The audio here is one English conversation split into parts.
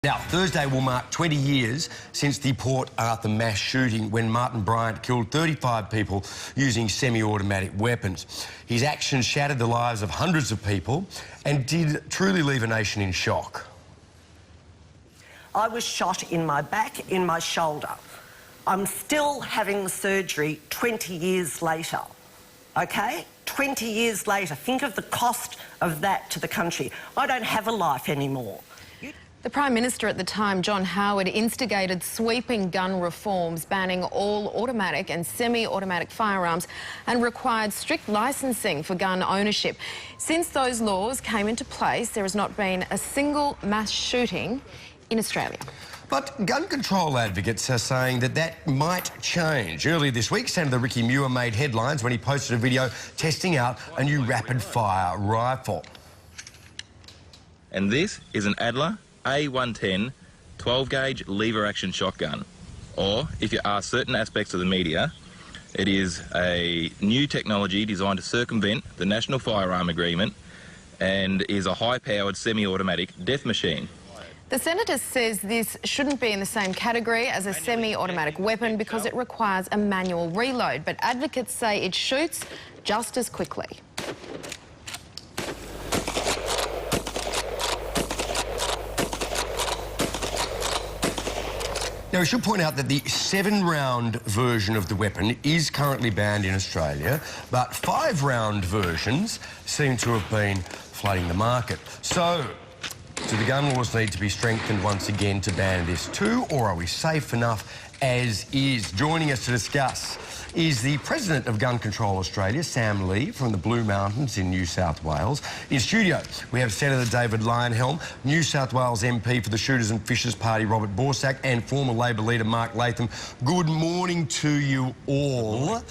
Now, Thursday will mark 20 years since the Port Arthur mass shooting when Martin Bryant killed 35 people using semi-automatic weapons. His actions shattered the lives of hundreds of people and did truly leave a nation in shock. I was shot in my back, in my shoulder. I'm still having surgery 20 years later, okay? 20 years later. Think of the cost of that to the country. I don't have a life anymore. The Prime Minister at the time, John Howard, instigated sweeping gun reforms, banning all automatic and semi-automatic firearms and required strict licensing for gun ownership. Since those laws came into place, there has not been a single mass shooting in Australia. But gun control advocates are saying that might change. Earlier this week, Senator Ricky Muir made headlines when he posted a video testing out a new rapid-fire rifle. And this is an Adler A110 12-gauge lever-action shotgun. Or, if you ask certain aspects of the media, it is a new technology designed to circumvent the National Firearm Agreement and is a high-powered semi-automatic death machine. The Senator says this shouldn't be in the same category as a semi-automatic weapon because it requires a manual reload, but advocates say it shoots just as quickly. Now, we should point out that the 7-round version of the weapon is currently banned in Australia, but 5-round versions seem to have been flooding the market. So, do the gun laws need to be strengthened once again to ban this too, or are we safe enough as is? Joining us to discuss is the President of Gun Control Australia, Sam Lee, from the Blue Mountains in New South Wales. In studio, we have Senator David Leyonhjelm, New South Wales MP for the Shooters and Fishers Party, Robert Borsak, and former Labor leader Mark Latham. Good morning to you all.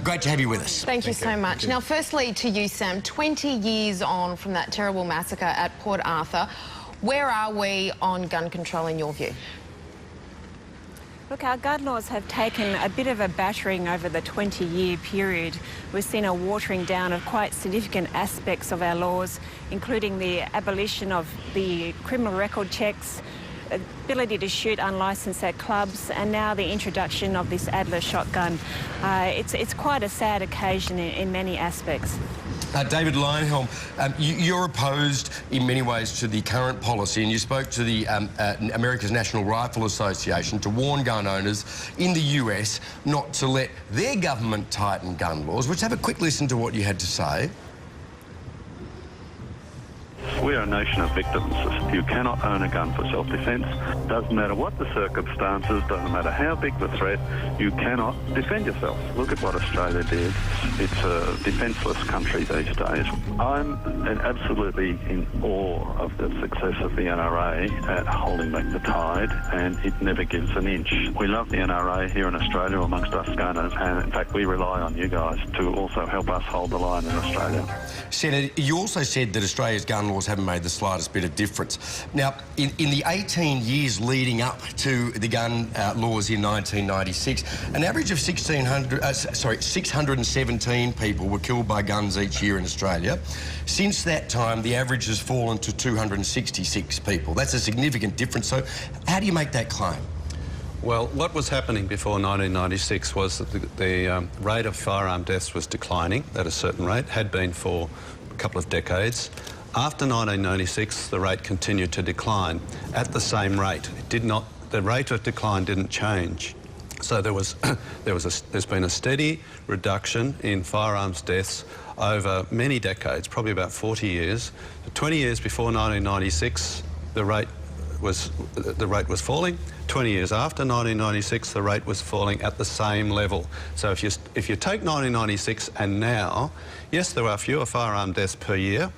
Great to have you with us. Thank you so much. Now, firstly to you, Sam, 20 years on from that terrible massacre at Port Arthur, where are we on gun control in your view? Look, our gun laws have taken a bit of a battering over the 20-year period. We've seen a watering down of quite significant aspects of our laws, including the abolition of the criminal record checks, ability to shoot unlicensed at clubs, and now the introduction of this Adler shotgun. It's quite a sad occasion in many aspects. David Leyonhjelm, you're opposed in many ways to the current policy, and you spoke to the America's National Rifle Association to warn gun owners in the US not to let their government tighten gun laws. Let's have a quick listen to what you had to say. We're a nation of victims. You cannot own a gun for self-defence. Doesn't matter what the circumstances, doesn't matter how big the threat, you cannot defend yourself. Look at what Australia did. It's a defenceless country these days. I'm absolutely in awe of the success of the NRA at holding back the tide, and it never gives an inch. We love the NRA here in Australia amongst us gunners, and in fact we rely on you guys to also help us hold the line in Australia. Senator, you also said that Australia's gun laws haven't made the slightest bit of difference. Now, in the 18 years leading up to the gun laws in 1996, an average of 617 people were killed by guns each year in Australia. Since that time, the average has fallen to 266 people. That's a significant difference. So how do you make that claim? Well, what was happening before 1996 was that the rate of firearm deaths was declining at a certain rate, had been for a couple of decades. After 1996, the rate continued to decline at the same rate. The rate of decline didn't change. So there's been a steady reduction in firearms deaths over many decades, probably about 40 years. 20 years before 1996, the rate was falling. 20 years after 1996, the rate was falling at the same level. So if you take 1996 and now, yes, there are fewer firearm deaths per year.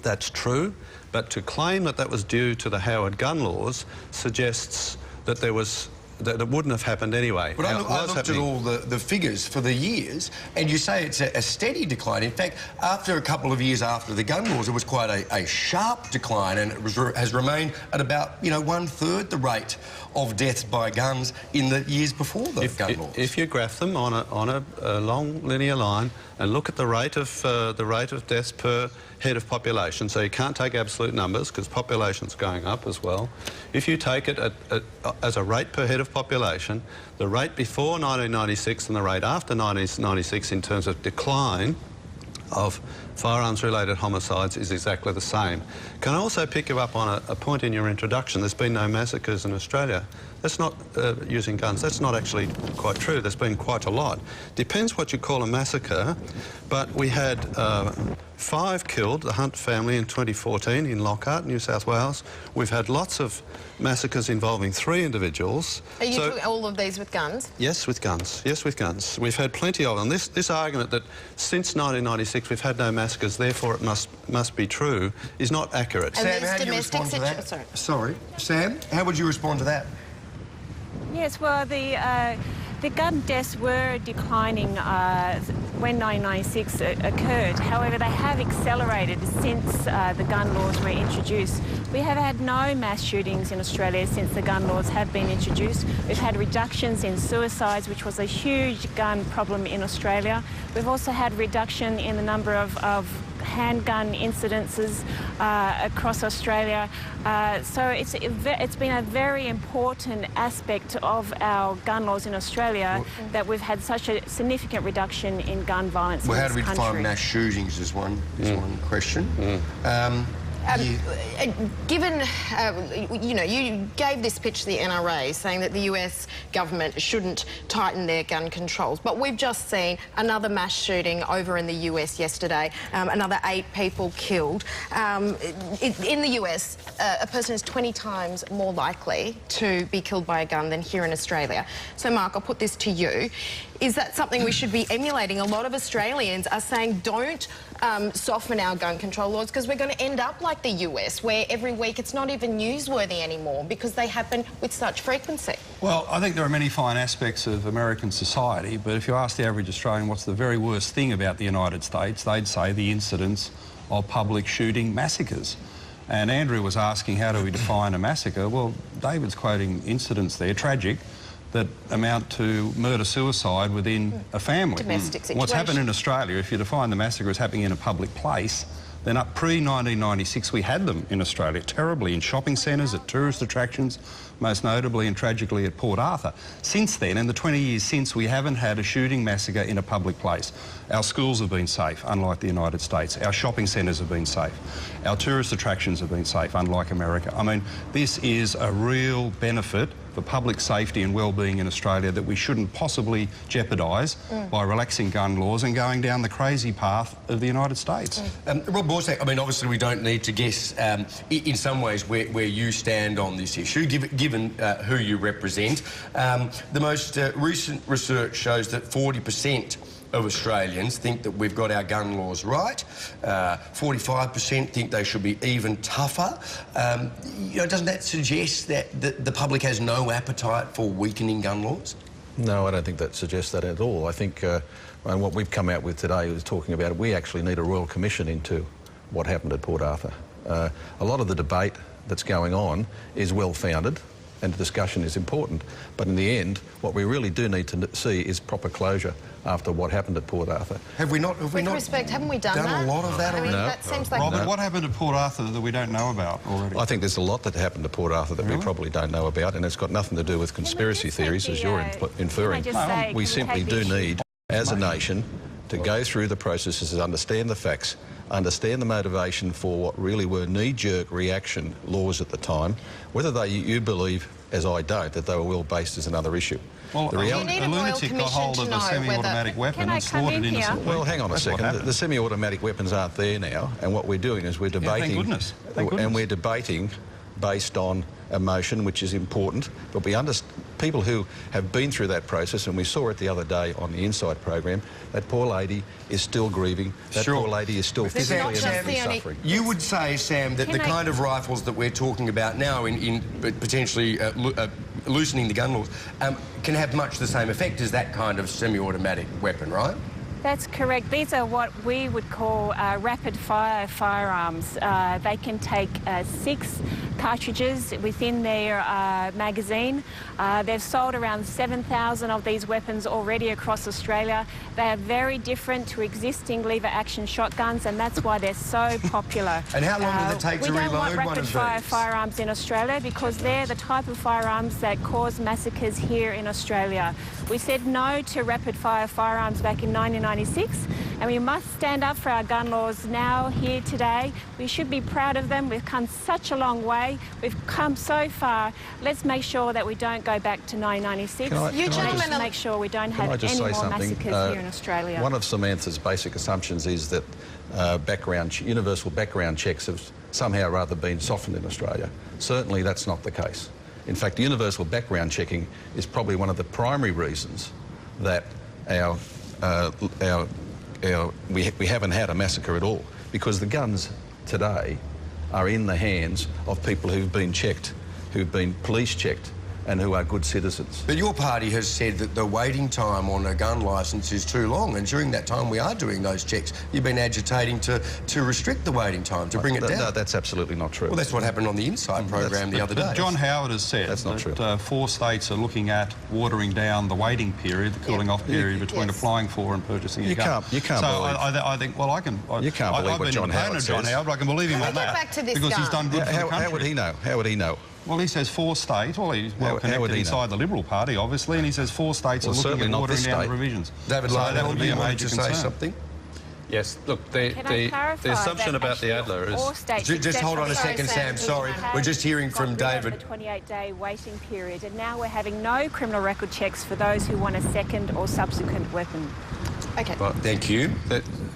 That's true, but to claim that was due to the Howard gun laws suggests that it wouldn't have happened anyway. But I looked at all the figures for the years, and you say it's a steady decline. In fact, after a couple of years after the gun laws, it was quite a sharp decline, and it has remained at about, 1/3 the rate of deaths by guns in the years before the gun laws. If you graph them on a long linear line and look at the rate of deaths per head of population, so you can't take absolute numbers because population's going up as well. If you take it as a rate per head of population, the rate before 1996 and the rate after 1996 in terms of decline of firearms-related homicides is exactly the same. Can I also pick you up on a point in your introduction? There's been no massacres in Australia. That's not using guns. That's not actually quite true. There's been quite a lot. Depends what you call a massacre, but we had 5 killed, the Hunt family, in 2014 in Lockhart, New South Wales. We've had lots of massacres involving 3 individuals. Are you doing all of these with guns? Yes, with guns. Yes, with guns. We've had plenty of them. This argument that since 1996 we've had no massacres, therefore it must be true, is not accurate. And Sam, how do you respond to that? Sorry. Sam, how would you respond to that? Yes, well, the gun deaths were declining when 1996 occurred. However, they have accelerated since the gun laws were introduced. We have had no mass shootings in Australia since the gun laws have been introduced. We've had reductions in suicides, which was a huge gun problem in Australia. We've also had reduction in the number of handgun incidences across Australia. So it's been a very important aspect of our gun laws in Australia that we've had such a significant reduction in gun violence in this country. Well, how do we define mass shootings is one question. Given, you know, you gave this pitch to the NRA saying that the US government shouldn't tighten their gun controls, but we've just seen another mass shooting over in the US yesterday, another 8 people killed. In the US, a person is 20 times more likely to be killed by a gun than here in Australia. So, Mark, I'll put this to you. Is that something we should be emulating? A lot of Australians are saying don't soften our gun control laws because we're going to end up like the US, where every week it's not even newsworthy anymore because they happen with such frequency. Well, I think there are many fine aspects of American society, but if you ask the average Australian what's the very worst thing about the United States, they'd say the incidence of public shooting massacres. And Andrew was asking how do we define a massacre? Well, David's quoting incidents there, tragic, that amount to murder-suicide within a family. Domestic situation. What's happened in Australia, if you define the massacre as happening in a public place, then up pre-1996 we had them in Australia, terribly, in shopping centres, at tourist attractions, most notably and tragically at Port Arthur. Since then, in the 20 years since, we haven't had a shooting massacre in a public place. Our schools have been safe, unlike the United States. Our shopping centres have been safe. Our tourist attractions have been safe, unlike America. I mean, this is a real benefit for public safety and well-being in Australia that we shouldn't possibly jeopardise by relaxing gun laws and going down the crazy path of the United States. Rob Borsak, I mean, obviously we don't need to guess in some ways where you stand on this issue, given who you represent. The most recent research shows that 40% of Australians think that we've got our gun laws right. 45% think they should be even tougher. You know, doesn't that suggest that the public has no appetite for weakening gun laws? No, I don't think that suggests that at all. I think and what we've come out with today is talking about it. We actually need a Royal Commission into what happened at Port Arthur. A lot of the debate that's going on is well-founded, and the discussion is important, but in the end what we really do need to see is proper closure after what happened at Port Arthur. Have we not? With respect, haven't we done a lot of that I mean, already? that seems like... Robert, what happened at Port Arthur that we don't know about already? I think there's a lot that happened at Port Arthur that we probably don't know about, and it's got nothing to do with conspiracy theories, as you're inferring. We simply do need, as a nation, to go through the processes, understand the facts, understand the motivation for what really were knee-jerk reaction laws at the time. Whether you believe, as I don't, that they were well-based is another issue. Well, a lunatic got hold of a semi-automatic weapon and slaughtered innocent people. Well, hang on a second. The semi-automatic weapons aren't there now, and what we're doing is we're debating... Thank goodness. Thank goodness. And we're debating based on emotion, which is important, but we understand people who have been through that process, and we saw it the other day on the Insight program, that poor lady is still grieving, that poor lady is still physically and mentally suffering. You would say, Sam, that the kind of rifles that we're talking about now in potentially loosening the gun laws can have much the same effect as that kind of semi-automatic weapon, right? That's correct. These are what we would call rapid-fire firearms. They can take 6 cartridges within their magazine. They've sold around 7,000 of these weapons already across Australia. They are very different to existing lever-action shotguns, and that's why they're so popular. And how long does it take to reload one of these? We don't want rapid-fire firearms in Australia because they're the type of firearms that cause massacres here in Australia. We said no to rapid-fire firearms back in 1996, and we must stand up for our gun laws now, here today. We should be proud of them. We've come such a long way. We've come so far. Let's make sure that we don't go back to 1996. Let's make sure we don't have any more massacres here in Australia. One of Samantha's basic assumptions is that universal background checks have somehow or other been softened in Australia. Certainly that's not the case. In fact, universal background checking is probably one of the primary reasons that we haven't had a massacre at all, because the guns today are in the hands of people who've been checked, who've been police checked, and who are good citizens. But your party has said that the waiting time on a gun licence is too long, and during that time we are doing those checks. You've been agitating to restrict the waiting time, to bring it down. No, that's absolutely not true. Well, that's what happened on the Insight program the other day. John Howard has said that 4 states are looking at watering down the waiting period, the cooling off period between applying for and purchasing a gun. You can't so believe... I think, well, I can... You can't believe what John Howard says. John Howard, I can believe him on that. Back to this because gun. he's done good for the country. How would he know? How would he know? Well, he says 4 states. Well, he's well connected inside the Liberal Party, obviously, and he says 4 states are looking at watering down the provisions. David Lyle, do you want to say something? Yes, look, the assumption about the Adler is... Just hold on a second, Sam, sorry. We're just hearing from David. The 28-day waiting period, and now we're having no criminal record checks for those who want a second or subsequent weapon. Okay. But thank you.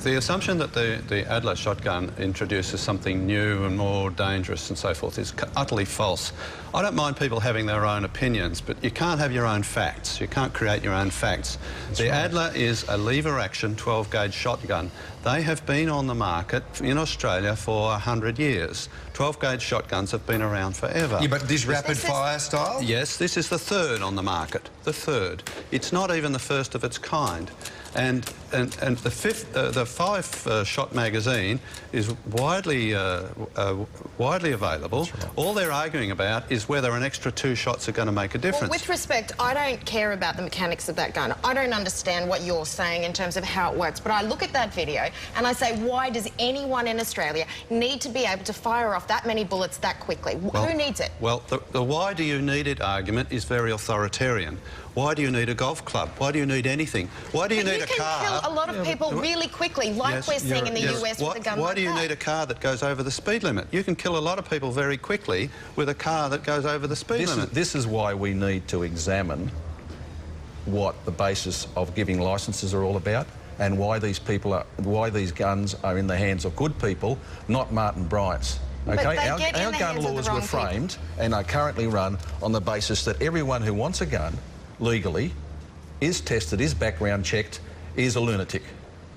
The assumption that the Adler shotgun introduces something new and more dangerous and so forth is utterly false. I don't mind people having their own opinions, but you can't have your own facts. You can't create your own facts. The Adler is a lever-action 12-gauge shotgun. They have been on the market in Australia for 100 years. 12-gauge shotguns have been around forever. Yeah, but this rapid-fire style? Yes, this is the 3rd on the market. The 3rd. It's not even the 1st of its kind. And the 5-shot magazine is widely available. Right. All they're arguing about is whether an extra 2 shots are going to make a difference. Well, with respect, I don't care about the mechanics of that gun. I don't understand what you're saying in terms of how it works. But I look at that video and I say, why does anyone in Australia need to be able to fire off that many bullets that quickly? Who needs it? Well, the why do you need it argument is very authoritarian. Why do you need a golf club? Why do you need anything? Why do you need a car? You can kill a lot of people really quickly, like we're seeing in the US with a gun like that. Why do you need a car that goes over the speed limit? You can kill a lot of people very quickly with a car that goes over the speed limit. This is why we need to examine what the basis of giving licences are all about, and why these guns are in the hands of good people, not Martin Bryant's. Okay, our gun laws were framed and are currently run on the basis that everyone who wants a gun legally is tested, is background checked, is a lunatic.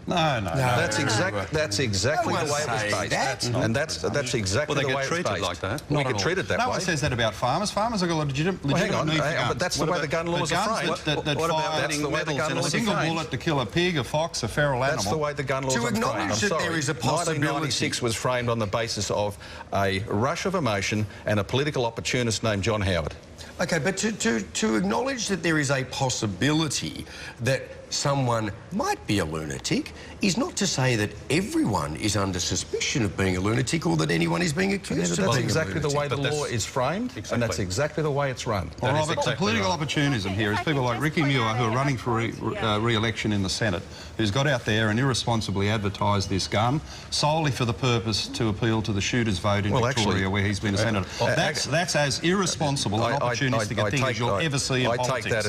No. That's exactly the way it was based. And that's exactly the way it's based. Well, they get treated like that. We get treated that way. No one says that about farmers. Farmers have got a legitimate need for guns. But that's the way the gun laws are framed. That fire a single bullet to kill a pig, a fox, a feral animal. That's the way the gun laws are framed. To acknowledge that there is a possibility... 1996 was framed on the basis of a rush of emotion and a political opportunist named John Howard. OK, but to acknowledge that there is a possibility that someone might be a lunatic is not to say that everyone is under suspicion of being a lunatic or that anyone is being accused of being a lunatic. That's exactly the way the law is framed, and that's exactly the way it's run. Well, Robert, the political opportunism here is people like Ricky Muir, who are running for re-election in the Senate, who's got out there and irresponsibly advertised this gun solely for the purpose to appeal to the shooters' vote in Victoria, where he's been a senator. That's as irresponsible and opportunistic a thing as you'll ever see in politics. I take that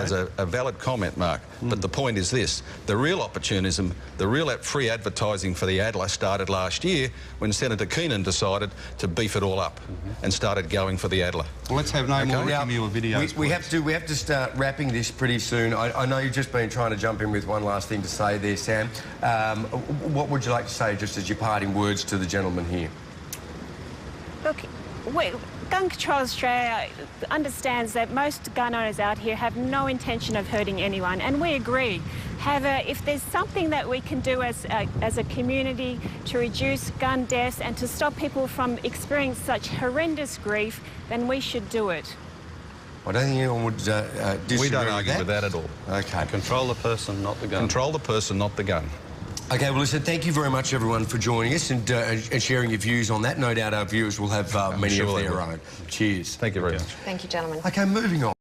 as a valid comment, Mark. But the point is this: the real opportunism, the real free advertising for the Adler started last year when Senator Keenan decided to beef it all up and started going for the Adler. Well, let's have no more Ricky Muir videos. We have to start wrapping this pretty soon. I know you've just been trying to jump in with one last thing to say there, Sam. What would you like to say just as your parting words to the gentleman here? Look, Gun Control Australia understands that most gun owners out here have no intention of hurting anyone, and we agree. However, if there's something that we can do as a community to reduce gun deaths and to stop people from experiencing such horrendous grief, then we should do it. I don't think anyone would disagree We don't argue with that at all. Okay. Control the person, not the gun. Control the person, not the gun. Okay, well, listen, thank you very much, everyone, for joining us and sharing your views on that. No doubt our viewers will have many of their own. Cheers. Thank you very much. Thank you, gentlemen. Okay, moving on.